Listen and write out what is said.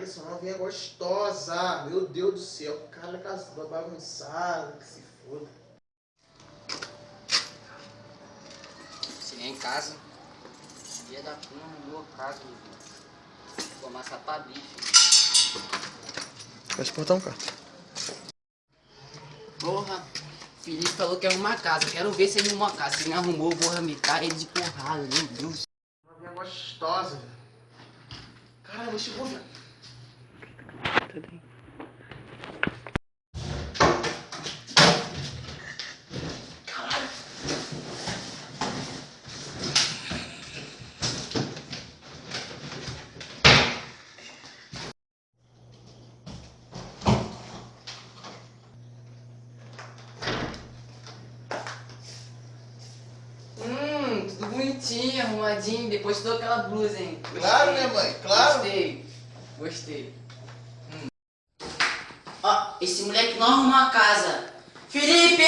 essa novinha gostosa. Meu Deus do céu. Cara, casa bagunçada, que se foda. Se nem em casa. Dia da cuna arrumou a casa, meu Deus. Vou amassar pra bife. Fecha o portão, cara. Porra, Felipe falou que ia arrumar a casa. Quero ver se ele arrumou a casa. Se não arrumou, eu vou ramitar ele de porrada, meu Deus. Novinha gostosa, velho. Caramba, chegou, velho. Caralho. Tudo bonitinho, arrumadinho. Depois toda aquela blusa, hein? Gostei. Claro, né, mãe? Claro. Gostei. Ó, esse moleque não arrumou a casa. Felipe!